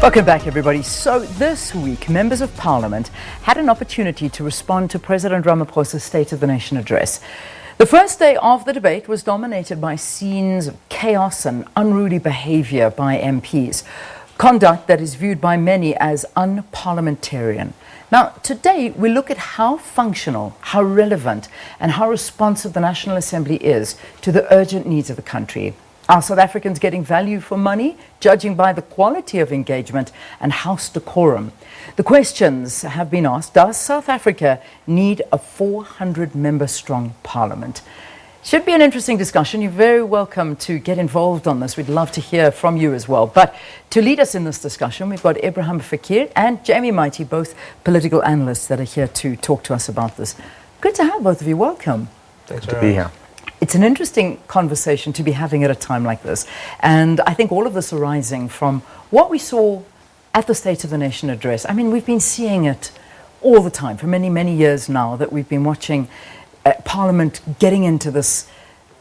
Welcome back, everybody. So this week, members of Parliament had an opportunity to respond to President Ramaphosa's State of the Nation address. The first day of the debate was dominated by scenes of chaos and unruly behaviour by MPs, conduct that is viewed by many as un-parliamentarian. Now, today we look at how functional, how relevant and how responsive the National Assembly is to the urgent needs of the country. Are South Africans getting value for money, judging by the quality of engagement and House decorum? The questions have been asked: does South Africa need a 400-member strong parliament? Should be an interesting discussion. You're very welcome to get involved on this. We'd love to hear from you as well. But to lead us in this discussion, we've got Ebrahim, Fakir and Jamie Mighti, both political analysts that are here to talk to us about this. Good to have both of you. Welcome. Thanks for being here. It's an interesting conversation to be having at a time like this. And I think all of this arising from what we saw at the State of the Nation address. I mean, we've been seeing it all the time for many, many years now that we've been watching Parliament getting into this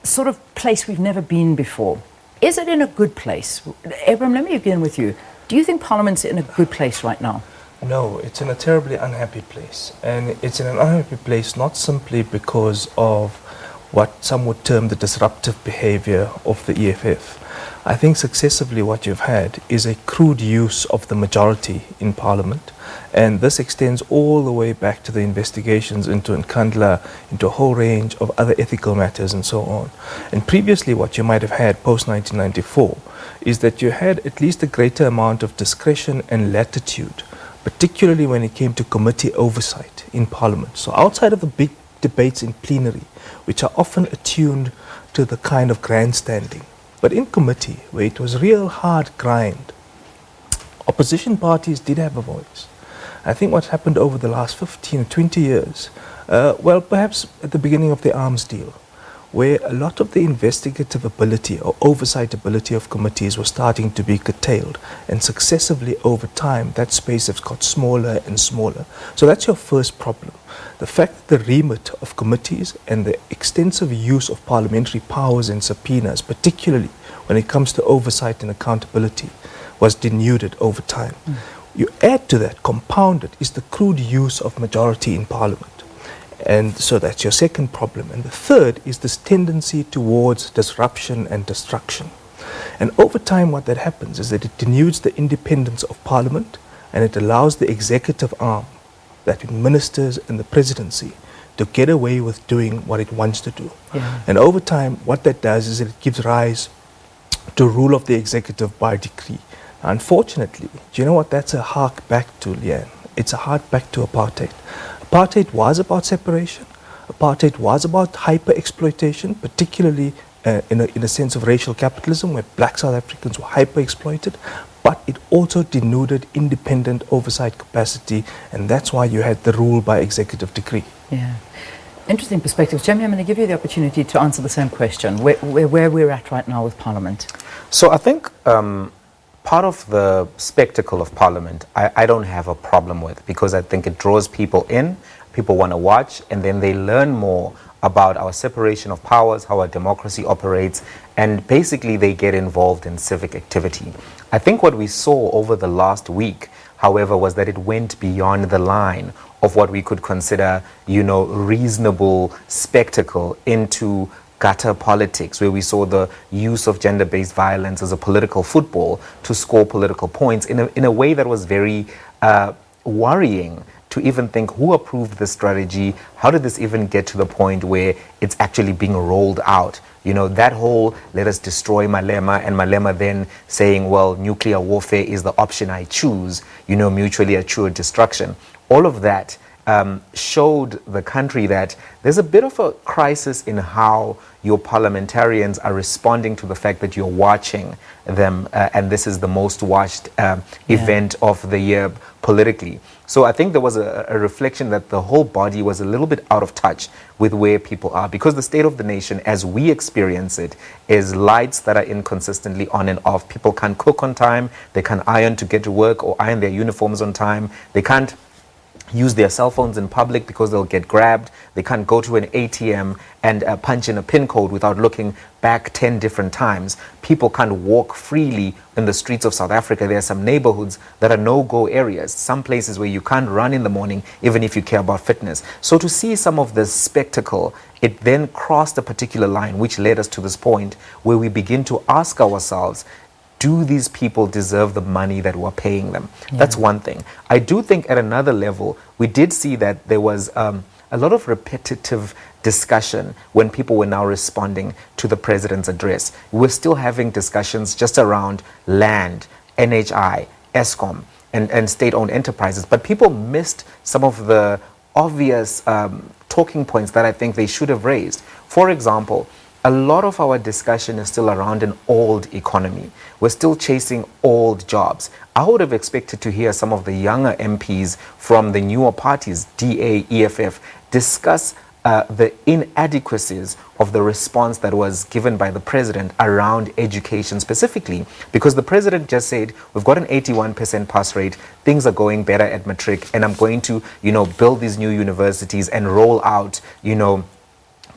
sort of place we've never been before. Is it in a good place? Ebrahim, let me begin with you. Do you think Parliament's in a good place right now? No, it's in a terribly unhappy place. And it's in an unhappy place not simply because of what some would term the disruptive behaviour of the EFF. I think successively what you've had is a crude use of the majority in Parliament, and this extends all the way back to the investigations into Nkandla, into a whole range of other ethical matters and so on. And previously what you might have had post-1994 is that you had at least a greater amount of discretion and latitude, particularly when it came to committee oversight in Parliament. So outside of the big debates in plenary, which are often attuned to the kind of grandstanding, but in committee, where it was real hard grind, opposition parties did have a voice. I think what's happened over the last 15 or 20 years, well, perhaps at the beginning of the arms deal, where a lot of the investigative ability or oversight ability of committees was starting to be curtailed, and successively over time that space has got smaller and smaller. So that's your first problem. The fact that the remit of committees and the extensive use of parliamentary powers and subpoenas, particularly when it comes to oversight and accountability, was denuded over time. You add to that, compounded, is the crude use of majority in Parliament. And so that's your second problem. And the third is this tendency towards disruption and destruction. And over time what that happens is that it denudes the independence of Parliament, and it allows the executive arm, that ministers and the presidency, to get away with doing what it wants to do. And over time what that does is that it gives rise to rule of the executive by decree. Now, unfortunately, do you know what that's a hark back to, Leanne? It's a hark back to apartheid. Apartheid was about separation. Apartheid was about hyper-exploitation, particularly in a sense of racial capitalism, where black South Africans were hyper-exploited. But it also denuded independent oversight capacity, and that's why you had the rule by executive decree. Yeah. Interesting perspectives. Jamie, I'm going to give you the opportunity to answer the same question, where we're at right now with Parliament. So I think part of the spectacle of Parliament, I don't have a problem with, because I think it draws people in, people want to watch, and then they learn more about our separation of powers, how our democracy operates, and basically they get involved in civic activity. I think what we saw over the last week, however, was that it went beyond the line of what we could consider, reasonable spectacle into gutter politics, where we saw the use of gender-based violence as a political football to score political points in a way that was very worrying to even think, who approved this strategy? How did this even get to the point where it's actually being rolled out? That whole let us destroy Malema, and Malema then saying, well, nuclear warfare is the option I choose, mutually assured destruction. All of that showed the country that there's a bit of a crisis in how your parliamentarians are responding to the fact that you're watching them, and this is the most watched event of the year politically. So I think there was a reflection that the whole body was a little bit out of touch with where people are, because the state of the nation, as we experience it, is lights that are inconsistently on and off. People can't cook on time, they can't iron to get to work or iron their uniforms on time, they can't use their cell phones in public because they'll get grabbed. They can't go to an ATM and punch in a PIN code without looking back 10 different times. People can't walk freely in the streets of South Africa. There are some neighborhoods that are no-go areas, some places where you can't run in the morning even if you care about fitness. So to see some of this spectacle, it then crossed a particular line which led us to this point where we begin to ask ourselves, do these people deserve the money that we're paying them? Yeah. That's one thing. I do think at another level, we did see that there was a lot of repetitive discussion when people were now responding to the president's address. We're still having discussions just around land, NHI, ESCOM, and state-owned enterprises. But people missed some of the obvious talking points that I think they should have raised. For example, a lot of our discussion is still around an old economy. We're still chasing old jobs. I would have expected to hear some of the younger MPs from the newer parties, DA, EFF, discuss the inadequacies of the response that was given by the president around education specifically. Because the president just said, we've got an 81% pass rate, things are going better at matric, and I'm going to, build these new universities and roll out,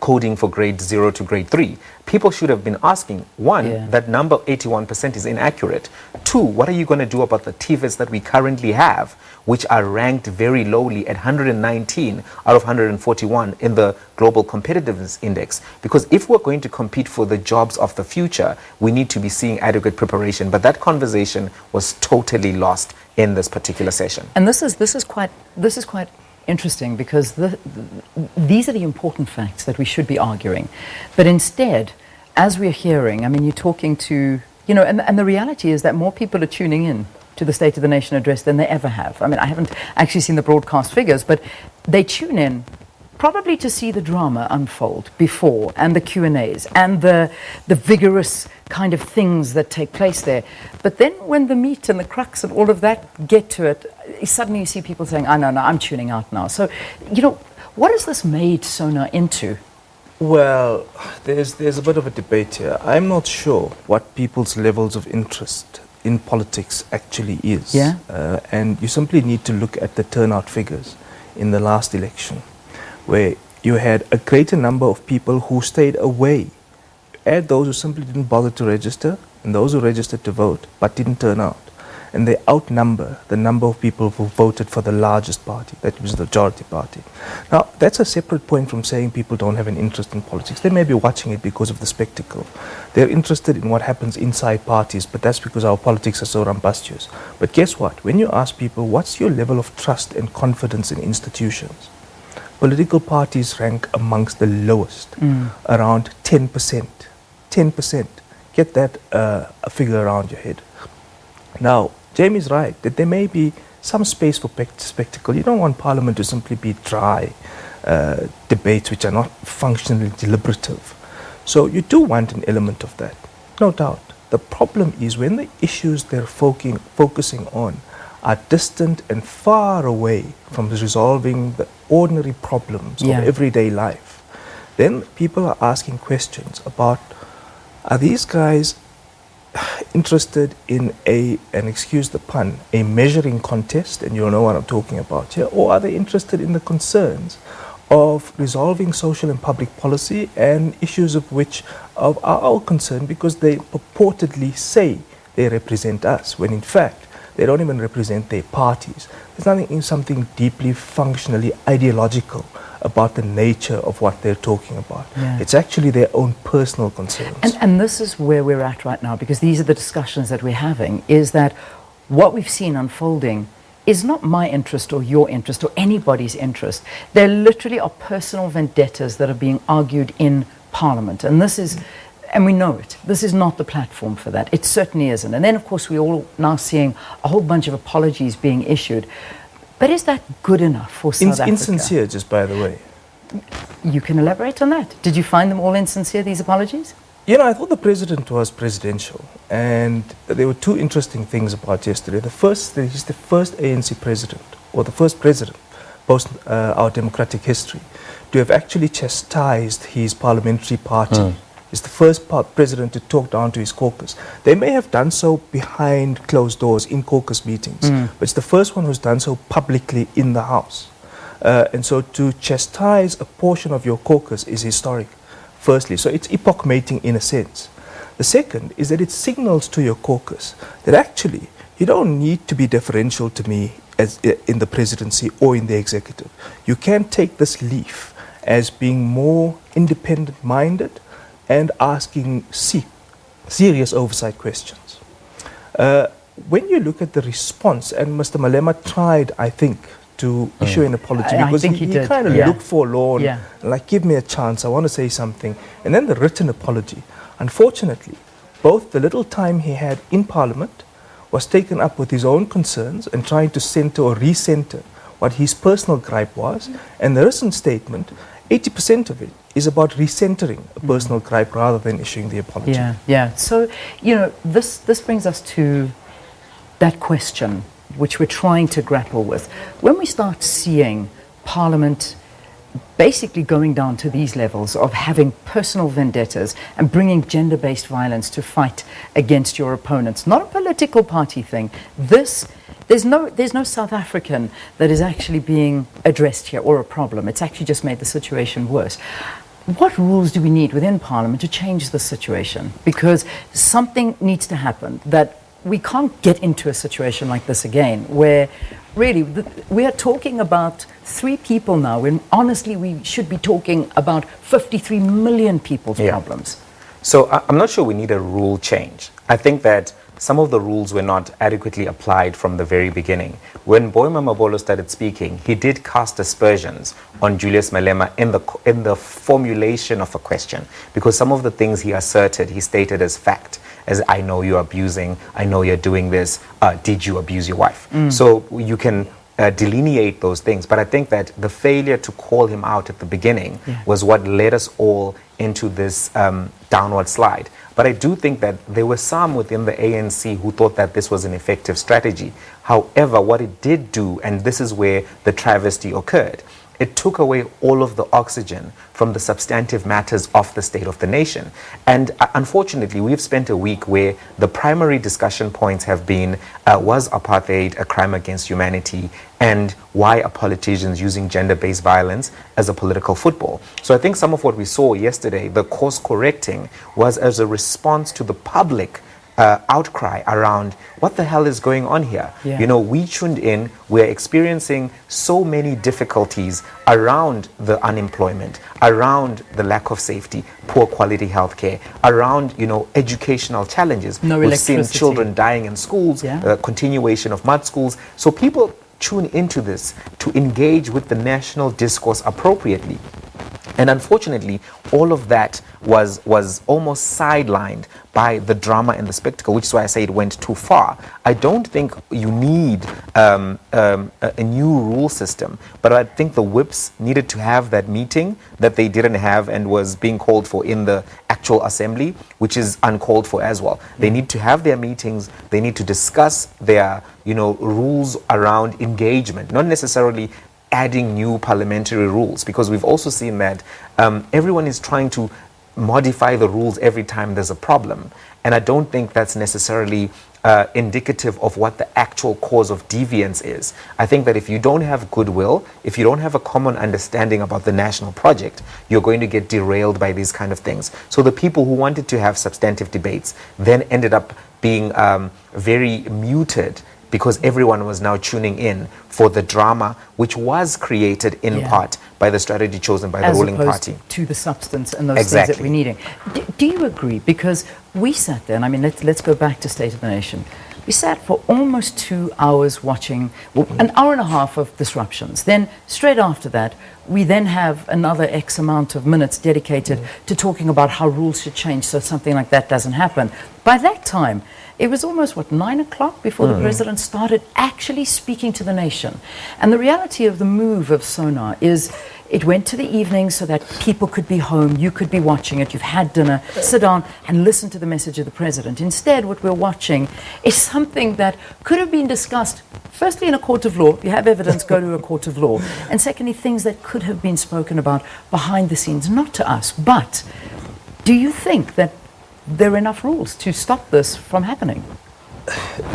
coding for grade 0 to grade 3. People should have been asking, one, that number 81% is inaccurate. Two, what are you going to do about the TVETs that we currently have, which are ranked very lowly at 119 out of 141 in the Global Competitiveness Index? Because if we're going to compete for the jobs of the future, we need to be seeing adequate preparation. But that conversation was totally lost in this particular session. And this is quite interesting, because these are the important facts that we should be arguing. But instead, as we're hearing, I mean, you're talking to, and the reality is that more people are tuning in to the State of the Nation address than they ever have. I mean, I haven't actually seen the broadcast figures, but they tune in probably to see the drama unfold before, and the Q&As, and the vigorous kind of things that take place there. But then when the meat and the crux and all of that get to it, suddenly you see people saying, no, I'm tuning out now. So, what has this made SONA into? Well, there's a bit of a debate here. I'm not sure what people's levels of interest in politics actually is. Yeah. And you simply need to look at the turnout figures in the last election, where you had a greater number of people who stayed away. Add those who simply didn't bother to register, and those who registered to vote but didn't turn out. And they outnumber the number of people who voted for the largest party, that was the majority party. Now, that's a separate point from saying people don't have an interest in politics. They may be watching it because of the spectacle. They're interested in what happens inside parties, but that's because our politics are so rumbustious. But guess what? When you ask people, what's your level of trust and confidence in institutions? Political parties rank amongst the lowest, around 10%. 10%. Get that a figure around your head. Now, Jamie's right that there may be some space for spectacle. You don't want Parliament to simply be dry debates which are not functionally deliberative. So you do want an element of that, no doubt. The problem is when the issues they're focusing on are distant and far away from resolving the ordinary problems of everyday life, then people are asking questions about, are these guys interested in and excuse the pun, a measuring contest, and you'll know what I'm talking about here, or are they interested in the concerns of resolving social and public policy and issues of which are our concern because they purportedly say they represent us, when in fact they don't even represent their parties. There's something deeply functionally ideological about the nature of what they're talking about. Yeah. It's actually their own personal concerns. And this is where we're at right now, because these are the discussions that we're having, is that what we've seen unfolding is not my interest or your interest or anybody's interest. There literally are personal vendettas that are being argued in Parliament. And this is, and we know it, this is not the platform for that. It certainly isn't. And then, of course, we're all now seeing a whole bunch of apologies being issued. But is that good enough for South Africa? Insincere, just by the way. You can elaborate on that. Did you find them all insincere, these apologies? I thought the president was presidential. And there were two interesting things about yesterday. The first, that he's the first ANC president, or the first president, post our democratic history, to have actually chastised his parliamentary party is the first president to talk down to his caucus. They may have done so behind closed doors in caucus meetings, but it's the first one who's done so publicly in the House. And so to chastise a portion of your caucus is historic, firstly. So it's epoch-making in a sense. The second is that it signals to your caucus that actually you don't need to be deferential to me as in the presidency or in the executive. You can take this leaf as being more independent-minded and asking serious oversight questions. When you look at the response, and Mr. Malema tried, I think, to issue an apology, because he kind of looked forlorn, like, give me a chance, I want to say something. And then the written apology. Unfortunately, both the little time he had in Parliament was taken up with his own concerns and trying to center or recenter what his personal gripe was, and the written statement, 80% of it is about recentering a personal gripe rather than issuing the apology. So, you know, this brings us to that question which we're trying to grapple with. When we start seeing Parliament basically going down to these levels of having personal vendettas and bringing gender-based violence to fight against your opponents, not a political party thing. There's no South African that is actually being addressed here or a problem. It's actually just made the situation worse. What rules do we need within Parliament to change the situation? Because something needs to happen, that we can't get into a situation like this again, where really we are talking about 3 people now, when honestly we should be talking about 53 million people's problems. So I'm not sure we need a rule change. I think that some of the rules were not adequately applied from the very beginning. When Boy Mamabolo started speaking, he did cast aspersions on Julius Malema in the formulation of a question, because some of the things he asserted, he stated as fact, as I know you're abusing, I know you're doing this, did you abuse your wife? So you can delineate those things, but I think that the failure to call him out at the beginning was what led us all into this downward slide. But I do think that there were some within the ANC who thought that this was an effective strategy. However, what it did do, and this is where the travesty occurred, it took away all of the oxygen from the substantive matters of the state of the nation. And unfortunately, we've spent a week where the primary discussion points have been, was apartheid a crime against humanity, and why are politicians using gender-based violence as a political football? So I think some of what we saw yesterday, the course correcting, was as a response to the public outcry around what the hell is going on here. You know, we tuned in, we're experiencing so many difficulties around the unemployment, around the lack of safety, poor quality healthcare, around, you know, educational challenges. We've seen children dying in schools, continuation of mud schools. So people tune into this to engage with the national discourse appropriately. And unfortunately, all of that was almost sidelined by the drama and the spectacle, which is why I say it went too far. I don't think you need a new rule system, but I think the whips needed to have that meeting that they didn't have and was being called for in the actual assembly, which is uncalled for as well. They need to have their meetings, they need to discuss their, you know, rules around engagement, not necessarily adding new parliamentary rules, because we've also seen that everyone is trying to modify the rules every time there's a problem, and I don't think that's necessarily indicative of what the actual cause of deviance is. I think that if you don't have goodwill, if you don't have a common understanding about the national project, you're going to get derailed by these kind of things. So the people who wanted to have substantive debates then ended up being very muted, because everyone was now tuning in for the drama, which was created in part by the strategy chosen by the ruling party. To the substance and those things that we're needing. Do you agree? Because we sat there, and I mean, let's go back to State of the Nation. We sat for almost 2 hours watching, well, an hour and a half of disruptions. Then straight after that, we then have another X amount of minutes dedicated to talking about how rules should change so something like that doesn't happen. By that time, it was almost, 9 o'clock before the president started actually speaking to the nation. And the reality of the move of SONA is it went to the evening so that people could be home, you could be watching it, you've had dinner, sit down and listen to the message of the president. Instead, what we're watching is something that could have been discussed, firstly in a court of law, if you have evidence, go to a court of law, and secondly, things that could have been spoken about behind the scenes, not to us, but Do you think that there are enough rules to stop this from happening?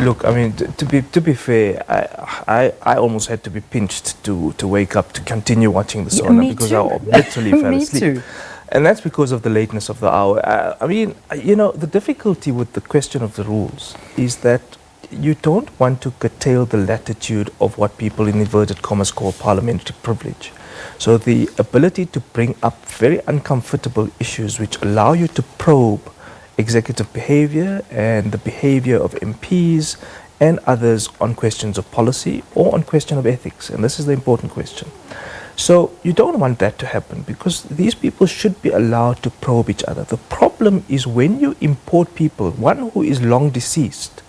Look, I mean, to be fair, I almost had to be pinched to wake up to continue watching the SONA because I literally fell Me asleep. too. And that's because of the lateness of the hour. I mean, you know, the difficulty with the question of the rules is that you don't want to curtail the latitude of what people in inverted commas call parliamentary privilege. So the ability to bring up very uncomfortable issues which allow you to probe executive behaviour and the behaviour of MPs and others on questions of policy or on question of ethics. And this is the important question. So you don't want that to happen because these people should be allowed to probe each other. The problem is when you import people, one who is long deceased,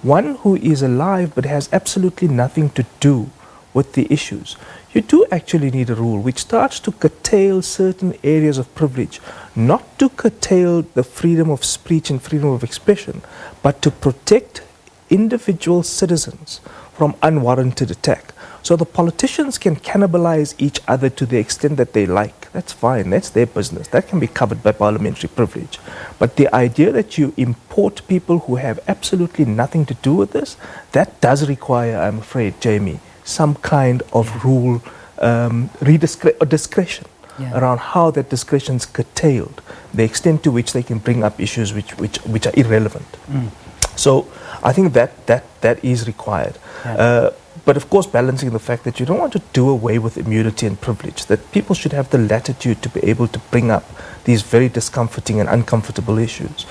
one who is alive but has absolutely nothing to do with the issues, you do actually need a rule which starts to curtail certain areas of privilege, not to curtail the freedom of speech and freedom of expression, but to protect individual citizens from unwarranted attack. So the politicians can cannibalize each other to the extent that they like. That's fine, that's their business. That can be covered by parliamentary privilege. But the idea that you import people who have absolutely nothing to do with this, that does require, I'm afraid, Jamie, some kind of rule or discretion around how that discretion is curtailed, the extent to which they can bring up issues which are irrelevant. So I think that is required. But of course balancing the fact that you don't want to do away with immunity and privilege, that people should have the latitude to be able to bring up these very discomforting and uncomfortable issues.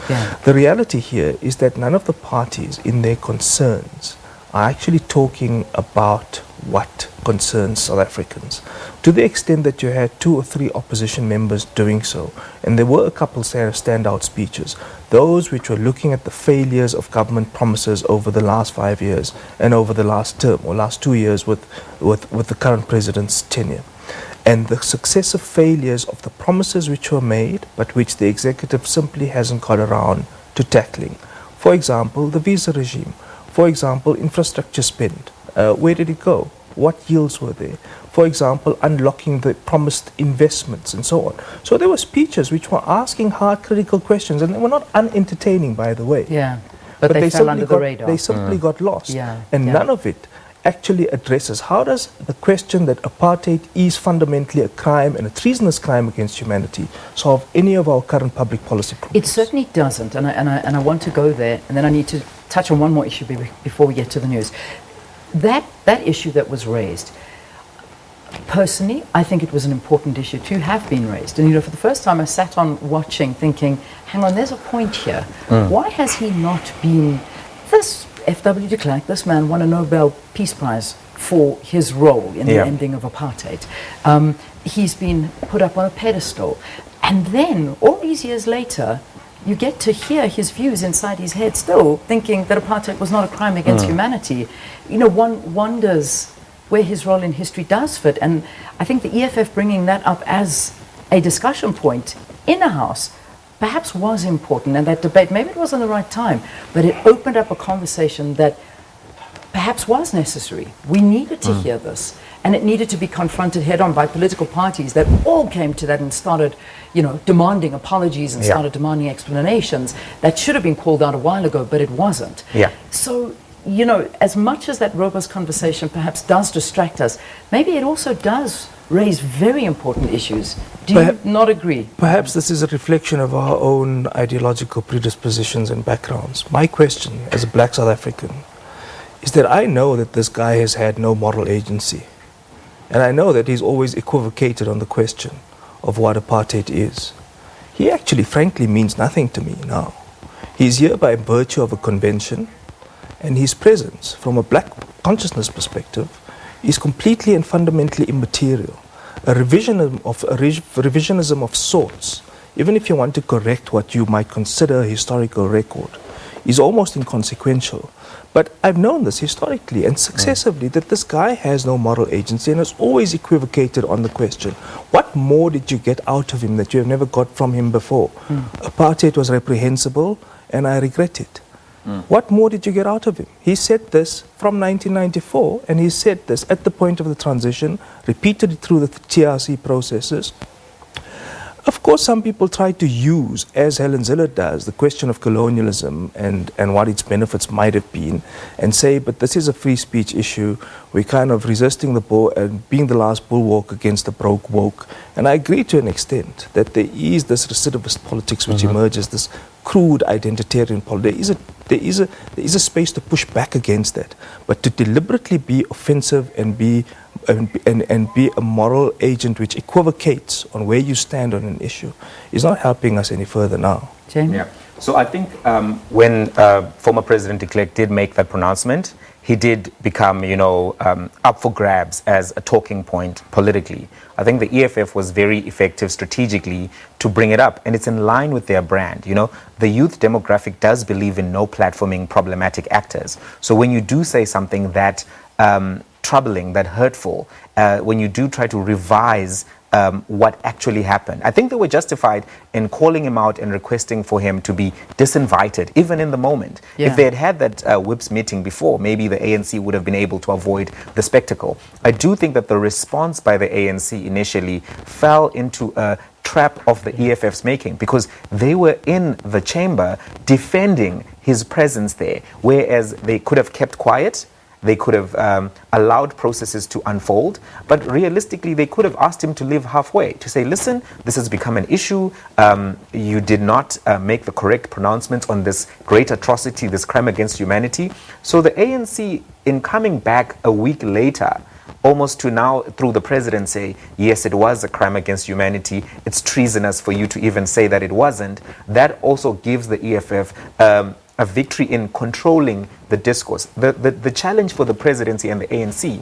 The reality here is that none of the parties in their concerns are actually talking about what concerns South Africans. To the extent that you had 2 or 3 opposition members doing so, and there were a couple standout speeches, those which were looking at the failures of government promises over the last 5 years and over the last term or last 2 years with the current president's tenure, and the successive failures of the promises which were made but which the executive simply hasn't got around to tackling. For example, the visa regime. For example, infrastructure spend. Where did it go? What yields were there? For example, unlocking the promised investments and so on. So there were speeches which were asking hard critical questions, and they were not unentertaining, by the way. But they fell under the radar. They simply got lost. And Yeah. none of it actually addresses how does the question that apartheid is fundamentally a crime and a treasonous crime against humanity solve any of our current public policy problems? It certainly doesn't, and I want to go there, and then I need to touch on one more issue before we get to the news. That issue that was raised, personally, I think it was an important issue to have been raised. And you know, for the first time I sat on watching thinking, hang on, there's a point here. Why has he not been, this F.W. de Klerk, this man won a Nobel Peace Prize for his role in the ending of apartheid. He's been put up on a pedestal. And then, all these years later, you get to hear his views inside his head still, thinking that apartheid was not a crime against humanity. You know, one wonders where his role in history does fit. And I think the EFF bringing that up as a discussion point in the House perhaps was important. And that debate, maybe it wasn't the right time, but it opened up a conversation that perhaps was necessary. We needed to hear this. And it needed to be confronted head-on by political parties that all came to that and started, you know, demanding apologies and started demanding explanations. That should have been called out a while ago, but it wasn't. So, you know, as much as that robust conversation perhaps does distract us, maybe it also does raise very important issues. Do you not agree? Perhaps this is a reflection of our own ideological predispositions and backgrounds. My question as a black South African is that I know that this guy has had no moral agency. And I know that he's always equivocated on the question of what apartheid is. He actually, frankly, means nothing to me now. He's here by virtue of a convention, and his presence, from a black consciousness perspective, is completely and fundamentally immaterial. A revisionism of sorts, even if you want to correct what you might consider a historical record, is almost inconsequential. But I've known this historically and successively that this guy has no moral agency and has always equivocated on the question, what more did you get out of him that you have never got from him before? Apartheid was reprehensible and I regret it. What more did you get out of him? He said this from 1994 and he said this at the point of the transition, repeated it through the TRC processes. Of course, some people try to use, as Helen Ziller does, the question of colonialism and what its benefits might have been, and say, but this is a free speech issue. We're kind of resisting the bull and being the last bulwark against the broke woke. And I agree to an extent that there is this recidivist politics which emerges, this crude identitarian politics. There is a space to push back against that, but to deliberately be offensive and be a moral agent which equivocates on where you stand on an issue is not helping us any further now. Jamie? Yeah. So I think when former President de Klerk did make that pronouncement, he did become, up for grabs as a talking point politically. I think the EFF was very effective strategically to bring it up, and it's in line with their brand. The youth demographic does believe in no platforming problematic actors. So when you do say something that troubling, that hurtful, when you do try to revise what actually happened, I think they were justified in calling him out and requesting for him to be disinvited, even in the moment. Yeah. If they had that whips meeting before, maybe the ANC would have been able to avoid the spectacle. I do think that the response by the ANC initially fell into a trap of the EFF's making, because they were in the chamber defending his presence there, whereas they could have kept quiet. They could have allowed processes to unfold, but realistically, they could have asked him to leave halfway, to say, listen, this has become an issue. You did not make the correct pronouncements on this great atrocity, this crime against humanity. So the ANC, in coming back a week later, almost to now, through the president, say, yes, it was a crime against humanity. It's treasonous for you to even say that it wasn't. That also gives the EFF a victory in controlling the discourse. The challenge for the presidency and the ANC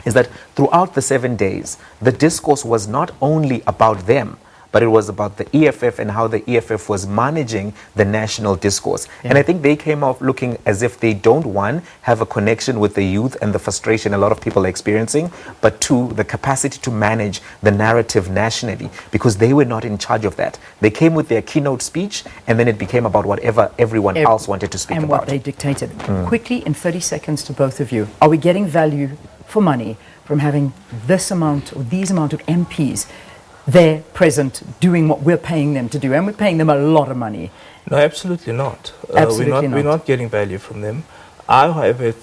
is that throughout the 7 days, the discourse was not only about them, but it was about the EFF and how the EFF was managing the national discourse. Yeah. And I think they came off looking as if they don't, one, have a connection with the youth and the frustration a lot of people are experiencing, but two, the capacity to manage the narrative nationally, because they were not in charge of that. They came with their keynote speech, and then it became about whatever everyone else wanted to speak and about. And what they dictated. Quickly, in 30 seconds to both of you, are we getting value for money from having this amount or these amount of MPs there present doing what we're paying them to do, and we're paying them a lot of money? No, absolutely not. Absolutely we're not getting value from them. I, however,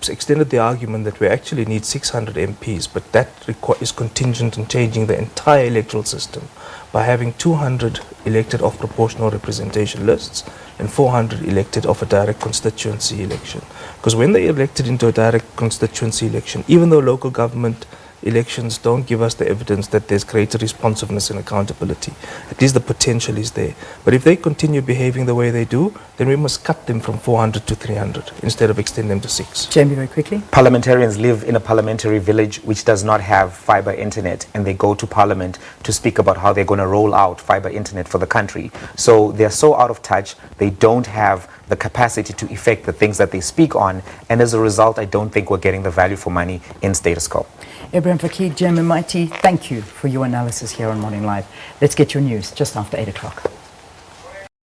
extended the argument that we actually need 600 MPs, but that is contingent on changing the entire electoral system by having 200 elected off proportional representation lists and 400 elected off a direct constituency election. Because when they're elected into a direct constituency election, even though local government elections don't give us the evidence that there's greater responsiveness and accountability, at least the potential is there. But if they continue behaving the way they do, then we must cut them from 400 to 300 instead of extend them to 6. Jamie, very quickly. Parliamentarians live in a parliamentary village which does not have fiber internet, and they go to parliament to speak about how they're going to roll out fiber internet for the country. So they're so out of touch, they don't have the capacity to effect the things that they speak on, and as a result, I don't think we're getting the value for money in status quo. Ebrahim, Fakir, Mighti, thank you for your analysis here on Morning Live. Let's get your news just after 8 o'clock.